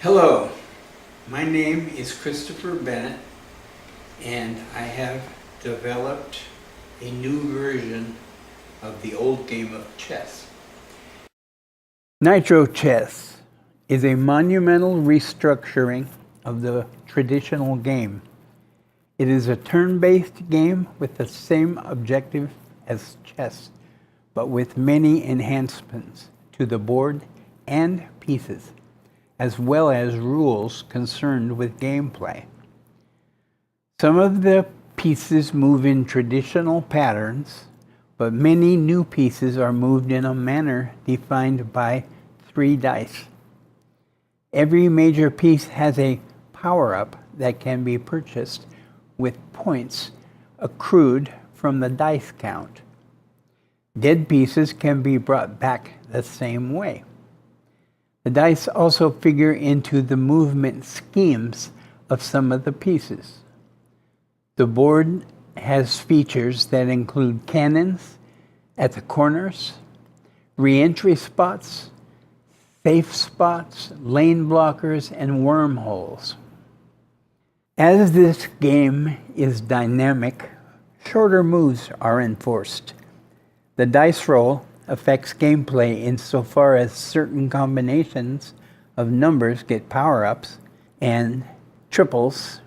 Hello, my name is Christopher Bennett, and I have developed a new version of the old game of chess. Nitro Chess is a monumental restructuring of the traditional game. It is a turn-based game with the same objective as chess, but with many enhancements to the board and pieces, as well as rules concerned with gameplay. Some of the pieces move in traditional patterns, but many new pieces are moved in a manner defined by 3 dice. Every major piece has a power-up that can be purchased with points accrued from the dice count. Dead pieces can be brought back the same way. The dice also figure into the movement schemes of some of the pieces. The board has features that include cannons at the corners, re-entry spots, safe spots, lane blockers, and wormholes. As this game is dynamic, shorter moves are enforced. The dice roll affects gameplay insofar as certain combinations of numbers get power-ups and triples.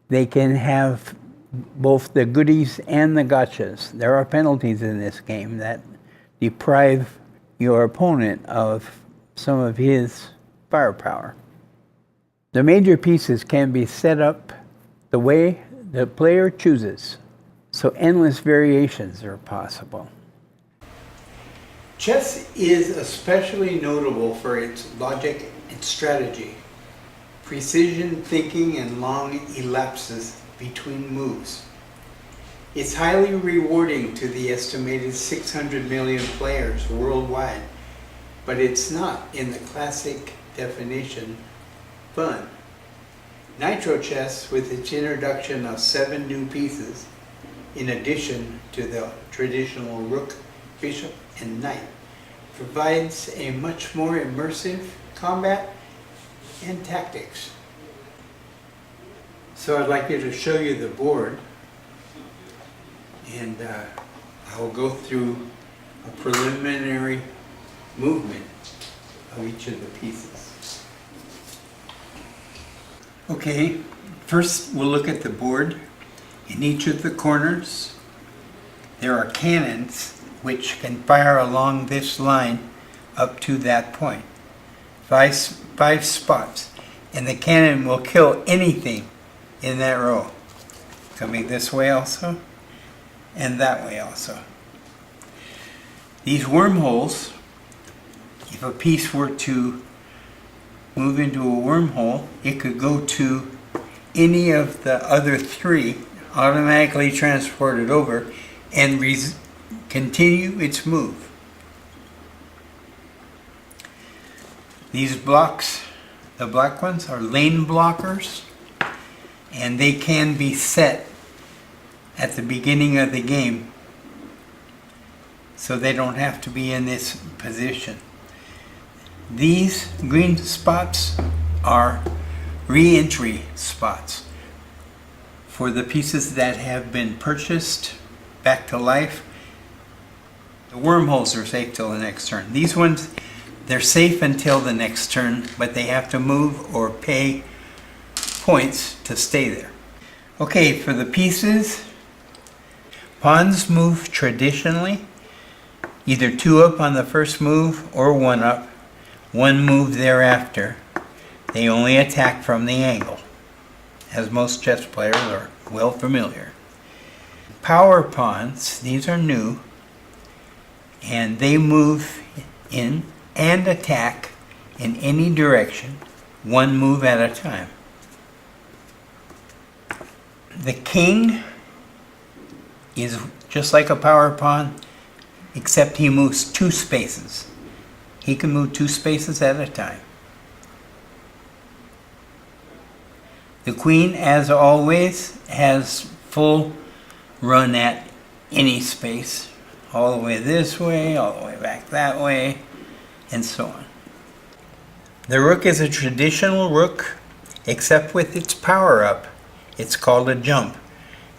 They can have both the goodies and the gotchas. There are penalties in this game that deprive your opponent of some of his firepower. The major pieces can be set up the way the player chooses, so endless variations are possible. Chess is especially notable for its logic and strategy, precision thinking, and long elapses between moves. It's highly rewarding to the estimated 600 million players worldwide, but it's not, in the classic definition, fun. Nitro Chess, with its introduction of 7 new pieces, in addition to the traditional rook, bishop, and knight, provides a much more immersive combat and tactics. So I'd like you to show you the board, and I will go through a preliminary movement of each of the pieces. Okay, first we'll look at the board. In each of the corners there are cannons which can fire along this line up to that point. Five spots, and the cannon will kill anything in that row. Coming this way also, and that way also. These wormholes, if a piece were to move into a wormhole, it could go to any of the other 3, automatically transported over, and continue its move. These blocks, the black ones, are lane blockers, and they can be set at the beginning of the game, so they don't have to be in this position. These green spots are re-entry spots for the pieces that have been purchased back to life. The wormholes are safe till the next turn. These ones, they're safe until the next turn, but they have to move or pay points to stay there. Okay, for the pieces, pawns move traditionally, either 2 up on the first move or 1 up, 1 move thereafter. They only attack from the angle, as most chess players are well familiar. Power pawns, these are new, and they move in and attack in any direction, 1 move at a time. The king is just like a power pawn, except he moves 2 spaces. He can move 2 spaces at a time. The queen, as always, has full run at any space, all the way this way, all the way back that way, and so on. The rook is a traditional rook, except with its power-up. It's called a jump,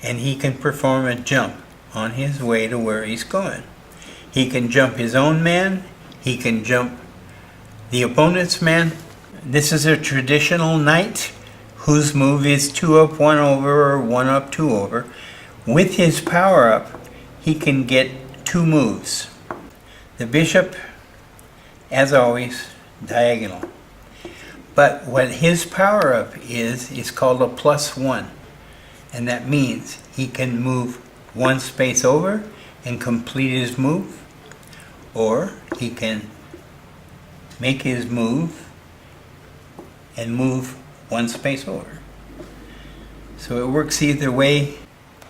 and he can perform a jump on his way to where he's going. He can jump his own man, he can jump the opponent's man. This is a traditional knight whose move is 2 up, 1 over, or 1 up, 2 over. With his power-up, he can get 2 moves. The bishop, as always, diagonal. But what his power-up is called a +1. And that means he can move 1 space over and complete his move, or he can make his move and move 1 space over. So it works either way.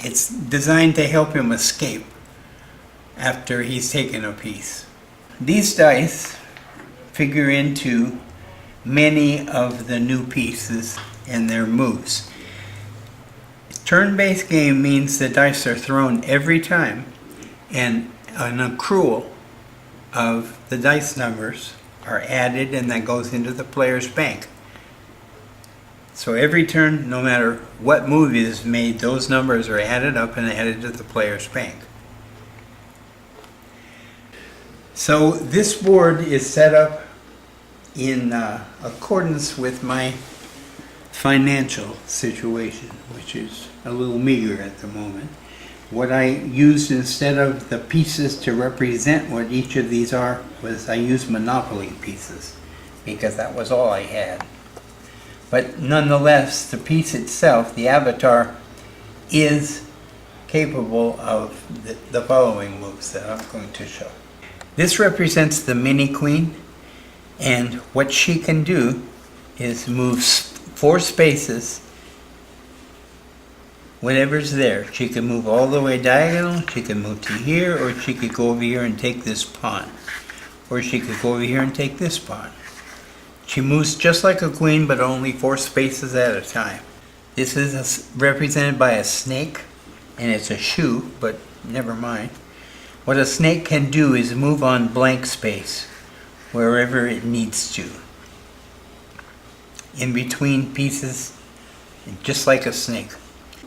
It's designed to help him escape after he's taken a piece. These dice figure into many of the new pieces and their moves. Turn-based game means the dice are thrown every time, and an accrual of the dice numbers are added, and that goes into the player's bank. So every turn, no matter what move is made, those numbers are added up and added to the player's bank. So this board is set up in accordance with my financial situation, which is a little meager at the moment. What I used instead of the pieces to represent what each of these are was I used Monopoly pieces, because that was all I had. But nonetheless, the piece itself, the avatar, is capable of the following moves that I'm going to show. This represents the mini queen, and what she can do is move 4 spaces, whatever's there. She can move all the way diagonal, she can move to here, or she could go over here and take this pawn. Or she could go over here and take this pawn. She moves just like a queen, but only 4 spaces at a time. This is represented by a snake, and it's a shoe, but never mind. What a snake can do is move on blank space wherever it needs to, in between pieces, just like a snake.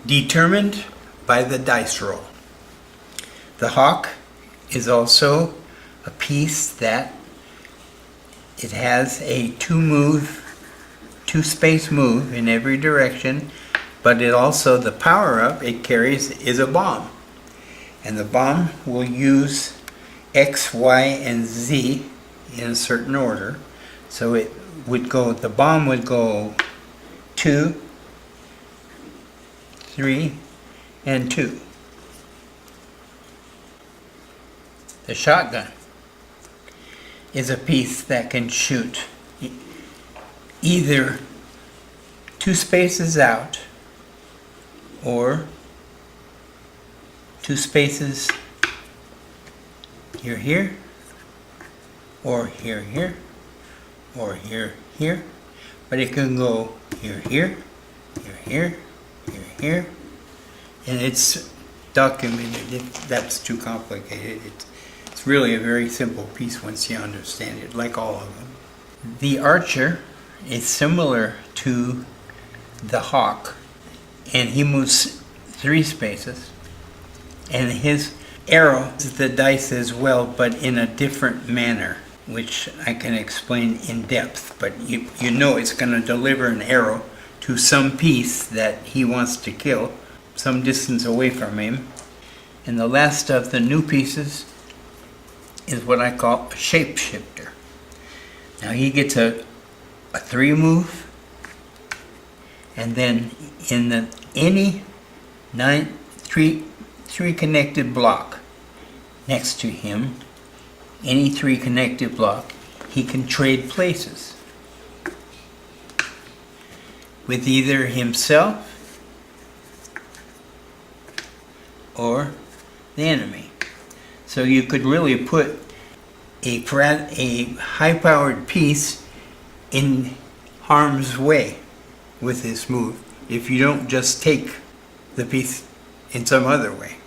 Determined by the dice roll. The hawk is also a piece that it has a 2 space move in every direction, but it also, the power up it carries is a bomb. And the bomb will use X, Y, and Z in a certain order. So it would go, the bomb would go 2, 3, and 2. The shotgun is a piece that can shoot either 2 spaces out or 2 spaces here, or here, or here, but it can go here, and it's documented. If that's too complicated, it's really a very simple piece once you understand it, like all of them. The archer is similar to the hawk, and he moves 3 spaces, and his arrow is the dice as well, but in a different manner, which I can explain in depth. But you know it's going to deliver an arrow to some piece that he wants to kill, some distance away from him. And the last of the new pieces is what I call a shapeshifter. Now he gets a 3 move, and then in any 3 connected block next to him, any 3 connected block, he can trade places with either himself or the enemy. So you could really put a high-powered piece in harm's way with this move if you don't just take the piece in some other way.